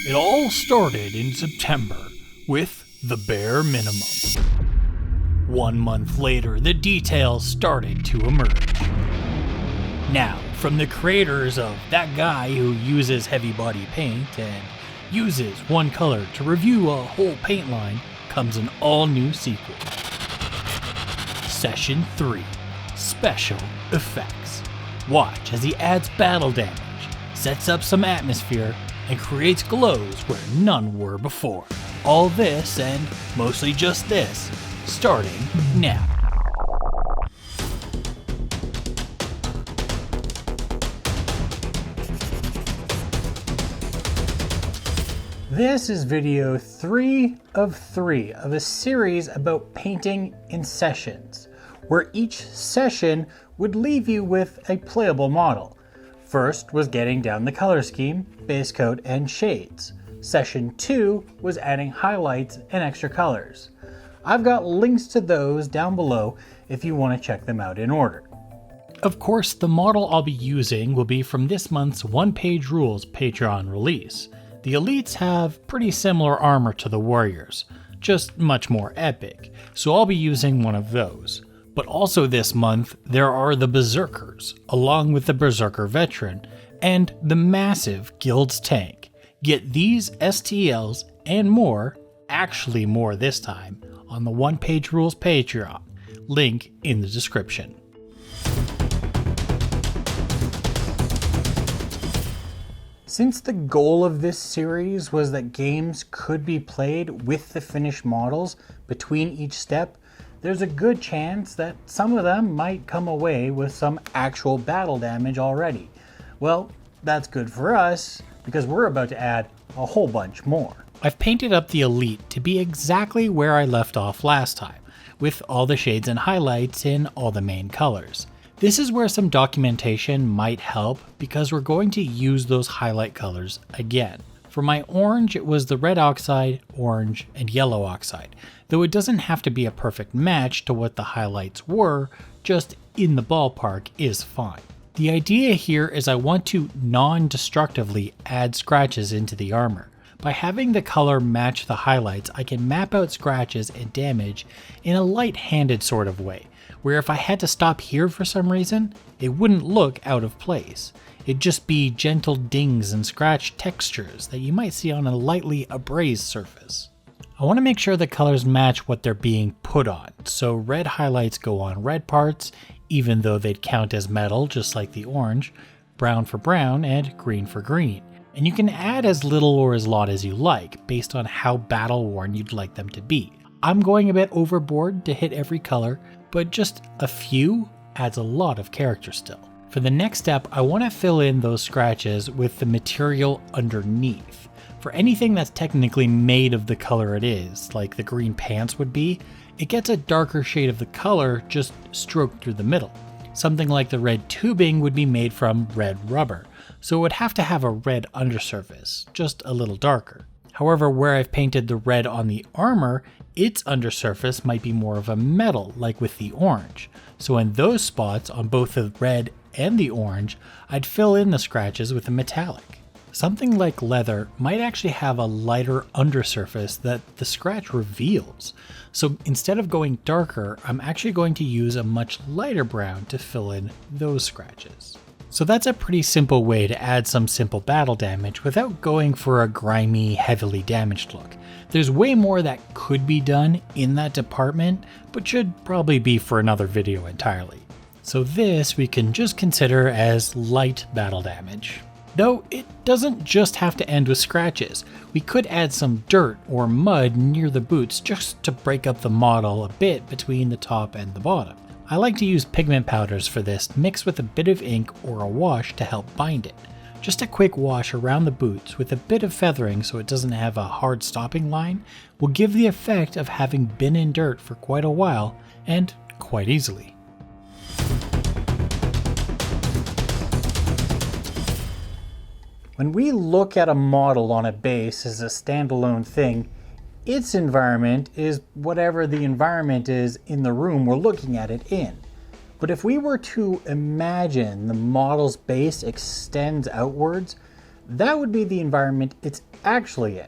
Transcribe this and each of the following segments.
It all started in September with the bare minimum. 1 month later, the details started to emerge. Now, from the creators of That Guy Who Uses Heavy Body Paint and Uses One Color to Review a Whole Paint Line, comes an all-new sequel. Session 3, Special Effects. Watch as he adds battle damage, sets up some atmosphere, and creates glows where none were before. All this, and mostly just this, starting now. This is video 3 of 3 of a series about painting in sessions, where each session would leave you with a playable model. First was getting down the color scheme, base coat, and shades. Session 2 was adding highlights and extra colors. I've got links to those down below if you want to check them out in order. Of course, the model I'll be using will be from this month's One Page Rules Patreon release. The elites have pretty similar armor to the warriors, just much more epic, so I'll be using one of those. But also this month, there are the Berserkers, along with the Berserker Veteran, and the massive Guild's Tank. Get these STLs and more, actually more this time, on the One Page Rules Patreon, link in the description. Since the goal of this series was that games could be played with the finished models between each step, there's a good chance that some of them might come away with some actual battle damage already. Well, that's good for us, because we're about to add a whole bunch more. I've painted up the Elite to be exactly where I left off last time, with all the shades and highlights in all the main colors. This is where some documentation might help, because we're going to use those highlight colors again. For my orange, it was the red oxide, orange, and yellow oxide, though it doesn't have to be a perfect match to what the highlights were, just in the ballpark is fine. The idea here is I want to non-destructively add scratches into the armor. By having the color match the highlights, I can map out scratches and damage in a light-handed sort of way, where if I had to stop here for some reason, it wouldn't look out of place. It'd just be gentle dings and scratch textures that you might see on a lightly abrased surface. I want to make sure the colors match what they're being put on, so red highlights go on red parts, even though they'd count as metal just like the orange, brown for brown, and green for green. And you can add as little or as lot as you like, based on how battle worn you'd like them to be. I'm going a bit overboard to hit every color, but just a few adds a lot of character still. For the next step, I want to fill in those scratches with the material underneath. For anything that's technically made of the color it is, like the green pants would be, it gets a darker shade of the color just stroked through the middle. Something like the red tubing would be made from red rubber, so it would have to have a red undersurface, just a little darker. However, where I've painted the red on the armor, its undersurface might be more of a metal, like with the orange. So in those spots, on both the red and the orange, I'd fill in the scratches with a metallic. Something like leather might actually have a lighter undersurface that the scratch reveals. So instead of going darker, I'm actually going to use a much lighter brown to fill in those scratches. So that's a pretty simple way to add some simple battle damage without going for a grimy, heavily damaged look. There's way more that could be done in that department, but should probably be for another video entirely. So this we can just consider as light battle damage. Though it doesn't just have to end with scratches. We could add some dirt or mud near the boots just to break up the model a bit between the top and the bottom. I like to use pigment powders for this, mixed with a bit of ink or a wash to help bind it. Just a quick wash around the boots with a bit of feathering so it doesn't have a hard stopping line will give the effect of having been in dirt for quite a while and quite easily. When we look at a model on a base as a standalone thing, its environment is whatever the environment is in the room we're looking at it in. But if we were to imagine the model's base extends outwards, that would be the environment it's actually in?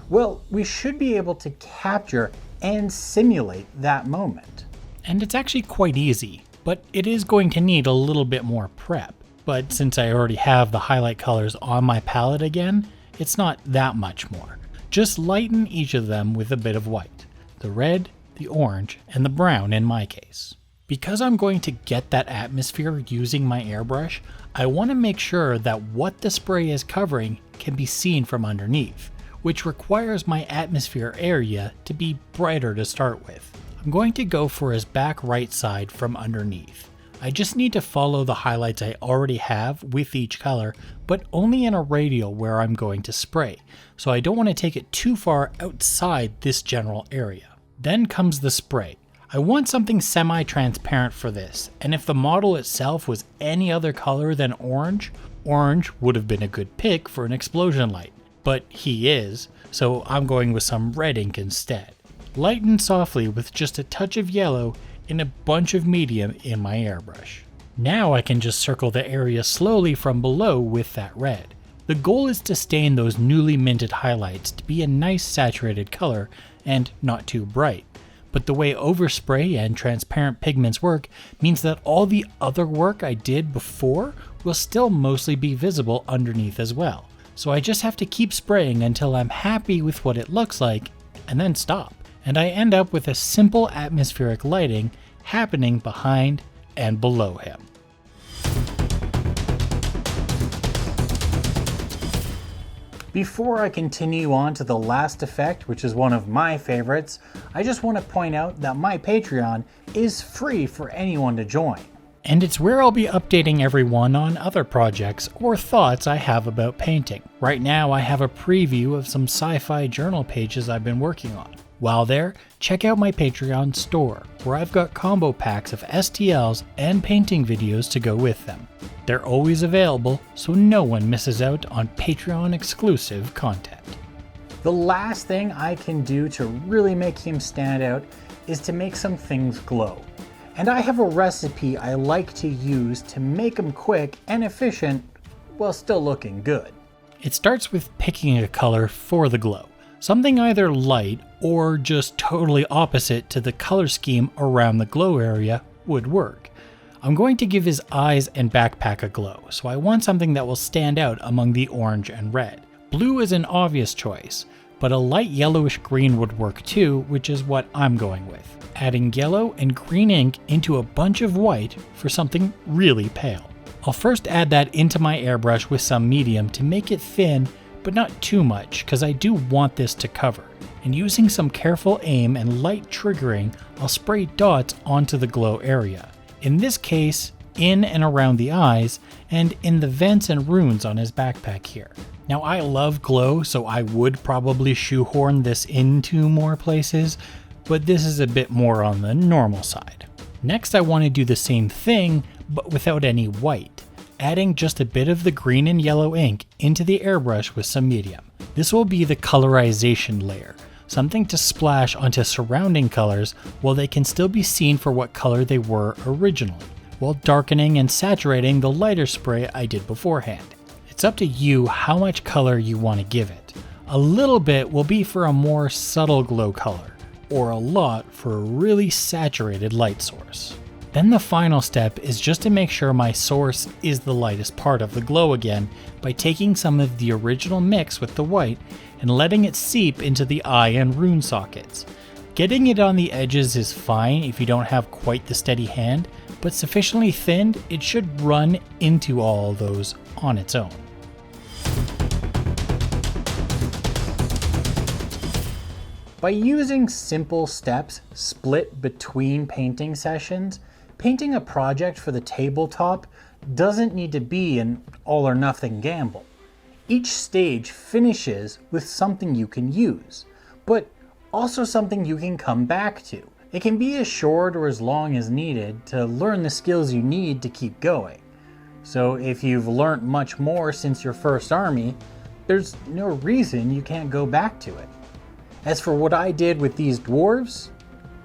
Well, we should be able to capture and simulate that moment. And it's actually quite easy, but it is going to need a little bit more prep. But since I already have the highlight colors on my palette again, it's not that much more. Just lighten each of them with a bit of white. The red, the orange, and the brown in my case. Because I'm going to get that atmosphere using my airbrush, I want to make sure that what the spray is covering can be seen from underneath, which requires my atmosphere area to be brighter to start with. I'm going to go for his back right side from underneath. I just need to follow the highlights I already have with each color, but only in a radial where I'm going to spray, so I don't want to take it too far outside this general area. Then comes the spray. I want something semi-transparent for this, and if the model itself was any other color than orange, orange would have been a good pick for an explosion light. But he is, so I'm going with some red ink instead. Lighten softly with just a touch of yellow in a bunch of medium in my airbrush. Now I can just circle the area slowly from below with that red. The goal is to stain those newly minted highlights to be a nice saturated color and not too bright. But the way overspray and transparent pigments work means that all the other work I did before will still mostly be visible underneath as well. So I just have to keep spraying until I'm happy with what it looks like and then stop. And I end up with a simple atmospheric lighting happening behind and below him. Before I continue on to the last effect, which is one of my favorites, I just want to point out that my Patreon is free for anyone to join. And it's where I'll be updating everyone on other projects or thoughts I have about painting. Right now I have a preview of some sci-fi journal pages I've been working on. While there, check out my Patreon store, where I've got combo packs of STLs and painting videos to go with them. They're always available, so no one misses out on Patreon exclusive content. The last thing I can do to really make him stand out is to make some things glow. And I have a recipe I like to use to make them quick and efficient while still looking good. It starts with picking a color for the glow. Something either light or just totally opposite to the color scheme around the glow area would work. I'm going to give his eyes and backpack a glow, so I want something that will stand out among the orange and red. Blue is an obvious choice, but a light yellowish green would work too, which is what I'm going with. Adding yellow and green ink into a bunch of white for something really pale. I'll first add that into my airbrush with some medium to make it thin, but not too much, because I do want this to cover. And using some careful aim and light triggering, I'll spray dots onto the glow area. In this case, in and around the eyes, and in the vents and runes on his backpack here. Now I love glow, so I would probably shoehorn this into more places, but this is a bit more on the normal side. Next I want to do the same thing, but without any white. Adding just a bit of the green and yellow ink into the airbrush with some medium. This will be the colorization layer, something to splash onto surrounding colors while they can still be seen for what color they were originally, while darkening and saturating the lighter spray I did beforehand. It's up to you how much color you want to give it. A little bit will be for a more subtle glow color, or a lot for a really saturated light source. Then the final step is just to make sure my source is the lightest part of the glow again by taking some of the original mix with the white and letting it seep into the eye and rune sockets. Getting it on the edges is fine if you don't have quite the steady hand, but sufficiently thinned, it should run into all those on its own. By using simple steps split between painting sessions, painting a project for the tabletop doesn't need to be an all or nothing gamble. Each stage finishes with something you can use, but also something you can come back to. It can be as short or as long as needed to learn the skills you need to keep going. So if you've learnt much more since your first army, there's no reason you can't go back to it. As for what I did with these dwarves,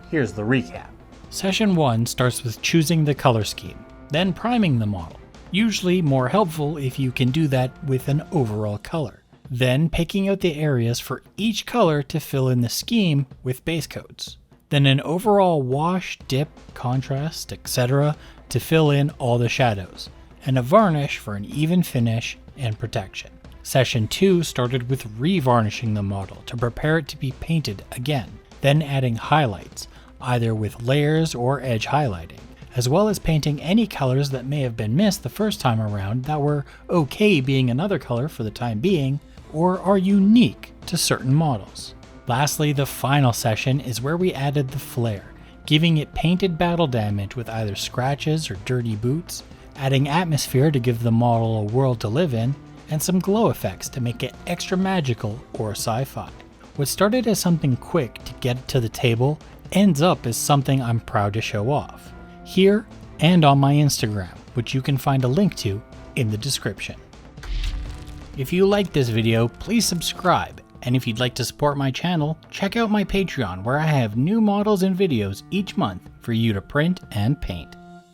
here's the recap. Session 1 starts with choosing the color scheme, then priming the model. Usually more helpful if you can do that with an overall color. then picking out the areas for each color to fill in the scheme with base coats. Then an overall wash, dip, contrast, etc. to fill in all the shadows, and a varnish for an even finish and protection. Session 2 started with re-varnishing the model to prepare it to be painted again, then adding highlights, either with layers or edge highlighting, as well as painting any colors that may have been missed the first time around that were okay being another color for the time being, or are unique to certain models. Lastly, the final session is where we added the flare, giving it painted battle damage with either scratches or dirty boots, adding atmosphere to give the model a world to live in, and some glow effects to make it extra magical or sci-fi. What started as something quick to get it to the table ends up as something I'm proud to show off, here and on my Instagram, which you can find a link to in the description. If you liked this video, please subscribe, and if you'd like to support my channel, check out my Patreon where I have new models and videos each month for you to print and paint.